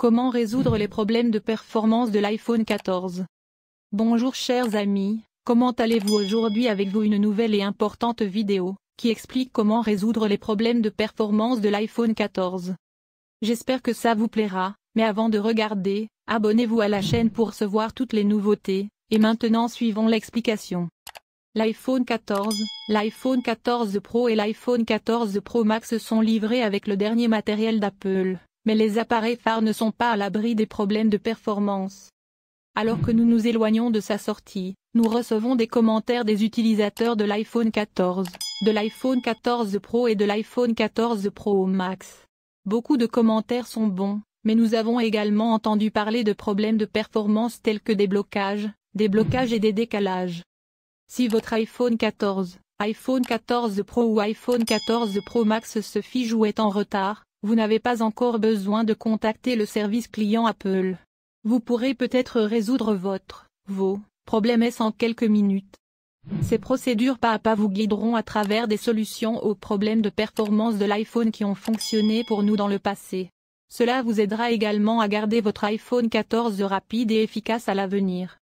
Comment résoudre les problèmes de performance de l'iPhone 14? Bonjour chers amis, comment allez-vous aujourd'hui? Avec vous une nouvelle et importante vidéo, qui explique comment résoudre les problèmes de performance de l'iPhone 14. J'espère que ça vous plaira, mais avant de regarder, abonnez-vous à la chaîne pour recevoir toutes les nouveautés, et maintenant suivons l'explication. L'iPhone 14, l'iPhone 14 Pro et l'iPhone 14 Pro Max sont livrés avec le dernier matériel d'Apple, mais les appareils phares ne sont pas à l'abri des problèmes de performance. Alors que nous nous éloignons de sa sortie, nous recevons des commentaires des utilisateurs de l'iPhone 14, de l'iPhone 14 Pro et de l'iPhone 14 Pro Max. Beaucoup de commentaires sont bons, mais nous avons également entendu parler de problèmes de performance tels que des blocages et des décalages. Si votre iPhone 14, iPhone 14 Pro ou iPhone 14 Pro Max se fiche ou est en retard, vous n'avez pas encore besoin de contacter le service client Apple. Vous pourrez peut-être résoudre vos problèmes en quelques minutes. Ces procédures pas à pas vous guideront à travers des solutions aux problèmes de performance de l'iPhone qui ont fonctionné pour nous dans le passé. Cela vous aidera également à garder votre iPhone 14 rapide et efficace à l'avenir.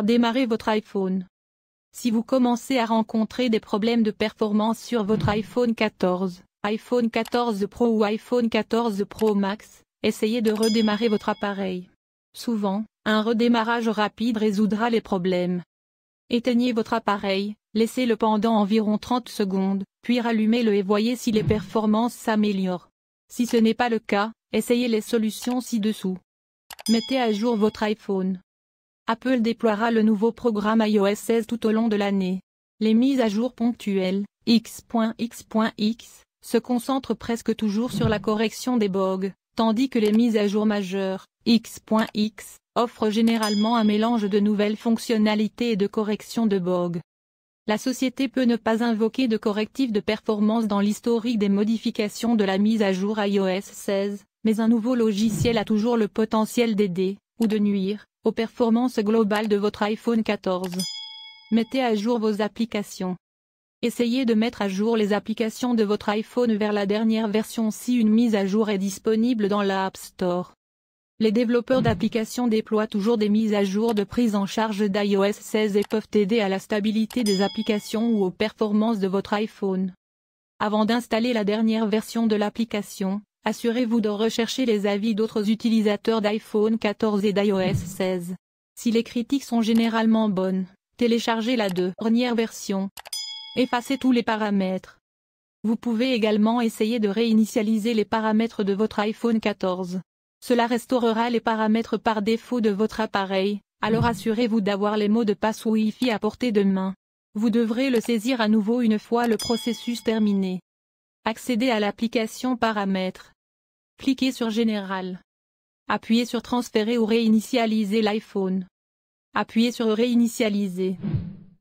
Démarrez votre iPhone. Si vous commencez à rencontrer des problèmes de performance sur votre iPhone 14, iPhone 14 Pro ou iPhone 14 Pro Max, essayez de redémarrer votre appareil. Souvent, un redémarrage rapide résoudra les problèmes. Éteignez votre appareil, laissez-le pendant environ 30 secondes, puis rallumez-le et voyez si les performances s'améliorent. Si ce n'est pas le cas, essayez les solutions ci-dessous. Mettez à jour votre iPhone. Apple déploiera le nouveau programme iOS 16 tout au long de l'année. Les mises à jour ponctuelles, X.X.X, se concentrent presque toujours sur la correction des bugs, tandis que les mises à jour majeures, X.X, offrent généralement un mélange de nouvelles fonctionnalités et de correction de bugs. La société peut ne pas invoquer de correctifs de performance dans l'historique des modifications de la mise à jour iOS 16, mais un nouveau logiciel a toujours le potentiel d'aider, ou de nuire, aux performances globales de votre iPhone 14. Mettez à jour vos applications. Essayez de mettre à jour les applications de votre iPhone vers la dernière version si une mise à jour est disponible dans l'App Store. Les développeurs d'applications déploient toujours des mises à jour de prise en charge d'iOS 16 et peuvent aider à la stabilité des applications ou aux performances de votre iPhone. Avant d'installer la dernière version de l'application, assurez-vous de rechercher les avis d'autres utilisateurs d'iPhone 14 et d'iOS 16. Si les critiques sont généralement bonnes, téléchargez la dernière version. Effacez tous les paramètres. Vous pouvez également essayer de réinitialiser les paramètres de votre iPhone 14. Cela restaurera les paramètres par défaut de votre appareil, alors assurez-vous d'avoir les mots de passe Wi-Fi à portée de main. Vous devrez le saisir à nouveau une fois le processus terminé. Accédez à l'application Paramètres. Cliquez sur Général. Appuyez sur Transférer ou réinitialiser l'iPhone. Appuyez sur Réinitialiser.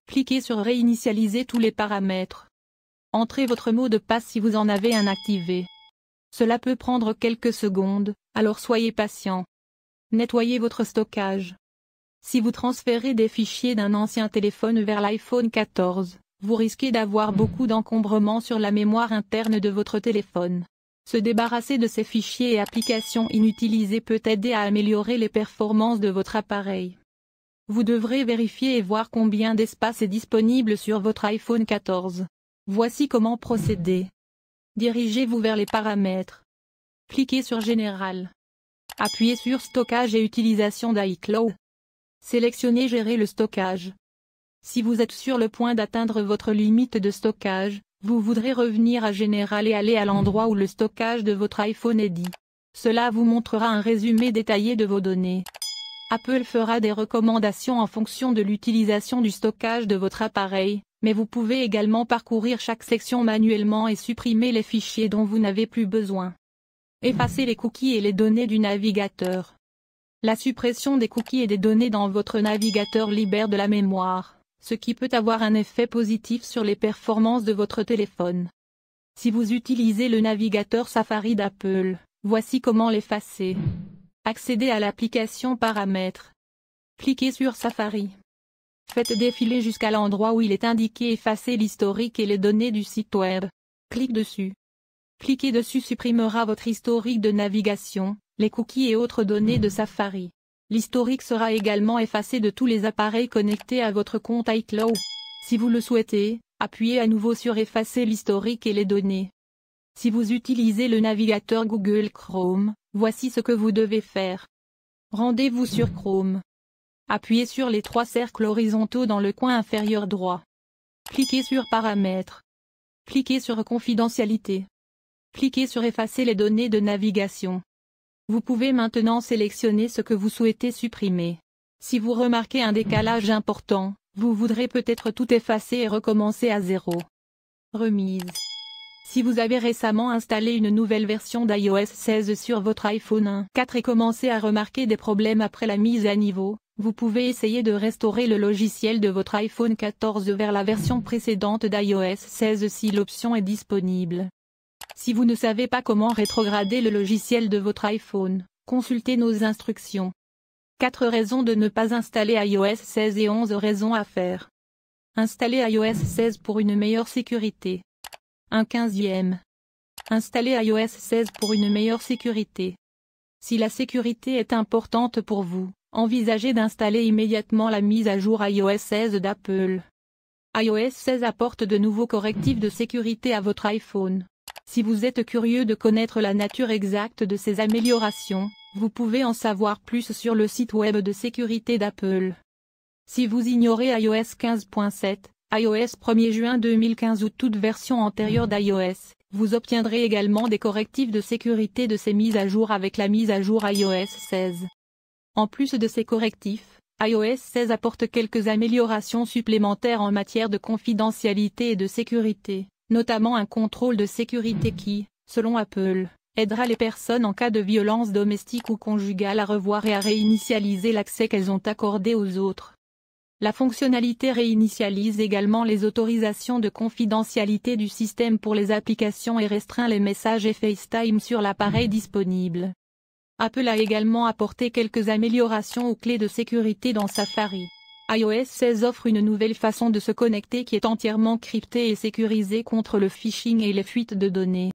Cliquez sur Réinitialiser tous les paramètres. Entrez votre mot de passe si vous en avez un activé. Cela peut prendre quelques secondes, alors soyez patient. Nettoyez votre stockage. Si vous transférez des fichiers d'un ancien téléphone vers l'iPhone 14, vous risquez d'avoir beaucoup d'encombrements sur la mémoire interne de votre téléphone. Se débarrasser de ces fichiers et applications inutilisées peut aider à améliorer les performances de votre appareil. Vous devrez vérifier et voir combien d'espace est disponible sur votre iPhone 14. Voici comment procéder. Dirigez-vous vers les paramètres. Cliquez sur Général. Appuyez sur Stockage et utilisation d'iCloud. Sélectionnez Gérer le stockage. Si vous êtes sur le point d'atteindre votre limite de stockage, vous voudrez revenir à Général et aller à l'endroit où le stockage de votre iPhone est dit. Cela vous montrera un résumé détaillé de vos données. Apple fera des recommandations en fonction de l'utilisation du stockage de votre appareil, mais vous pouvez également parcourir chaque section manuellement et supprimer les fichiers dont vous n'avez plus besoin. Effacez les cookies et les données du navigateur. La suppression des cookies et des données dans votre navigateur libère de la mémoire, ce qui peut avoir un effet positif sur les performances de votre téléphone. Si vous utilisez le navigateur Safari d'Apple, voici comment l'effacer. Accédez à l'application Paramètres. Cliquez sur Safari. Faites défiler jusqu'à l'endroit où il est indiqué Effacer l'historique et les données du site web. Cliquez dessus. Cliquer dessus supprimera votre historique de navigation, les cookies et autres données de Safari. L'historique sera également effacé de tous les appareils connectés à votre compte iCloud. Si vous le souhaitez, appuyez à nouveau sur Effacer l'historique et les données. Si vous utilisez le navigateur Google Chrome, voici ce que vous devez faire. Rendez-vous sur Chrome. Appuyez sur les 3 cercles horizontaux dans le coin inférieur droit. Cliquez sur Paramètres. Cliquez sur Confidentialité. Cliquez sur Effacer les données de navigation. Vous pouvez maintenant sélectionner ce que vous souhaitez supprimer. Si vous remarquez un décalage important, vous voudrez peut-être tout effacer et recommencer à zéro. Remise. Si vous avez récemment installé une nouvelle version d'iOS 16 sur votre iPhone 4 et commencé à remarquer des problèmes après la mise à niveau, vous pouvez essayer de restaurer le logiciel de votre iPhone 14 vers la version précédente d'iOS 16 si l'option est disponible. Si vous ne savez pas comment rétrograder le logiciel de votre iPhone, consultez nos instructions. 4 raisons de ne pas installer iOS 16 et 11 raisons à faire. Installer iOS 16 pour une meilleure sécurité. 1/15. Installer iOS 16 pour une meilleure sécurité. Si la sécurité est importante pour vous, envisagez d'installer immédiatement la mise à jour iOS 16 d'Apple. iOS 16 apporte de nouveaux correctifs de sécurité à votre iPhone. Si vous êtes curieux de connaître la nature exacte de ces améliorations, vous pouvez en savoir plus sur le site web de sécurité d'Apple. Si vous ignorez iOS 15.7, iOS 1er juin 2015 ou toute version antérieure d'iOS, vous obtiendrez également des correctifs de sécurité de ces mises à jour avec la mise à jour iOS 16. En plus de ces correctifs, iOS 16 apporte quelques améliorations supplémentaires en matière de confidentialité et de sécurité, notamment un contrôle de sécurité qui, selon Apple, aidera les personnes en cas de violence domestique ou conjugale à revoir et à réinitialiser l'accès qu'elles ont accordé aux autres. La fonctionnalité réinitialise également les autorisations de confidentialité du système pour les applications et restreint les messages et FaceTime sur l'appareil disponible. Apple a également apporté quelques améliorations aux clés de sécurité dans Safari. iOS 16 offre une nouvelle façon de se connecter qui est entièrement cryptée et sécurisée contre le phishing et les fuites de données.